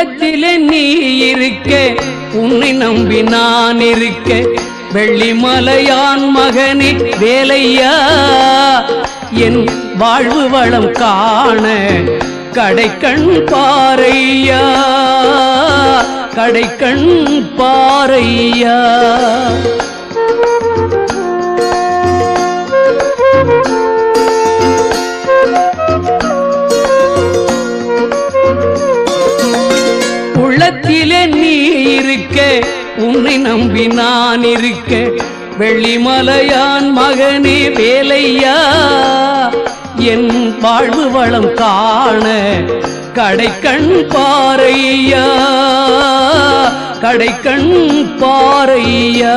உள்ளத்திலே நீ இருக்க உன்னை நம்பி நான் இருக்க வெள்ளிமலையான் மகனே வேலையா என் வாழ்வு வளம் காண கடைக்கண் பாரையா கடைக்கண் பாரையா உள்ளத்திலே நீ இருக்க உன்னை நம்பி நான் இருக்க வெள்ளிமலையான் மகனே வேலையா என் வாழ்வு வளம் காண கடைக்கண் பாரையா கடைக்கண் பாரையா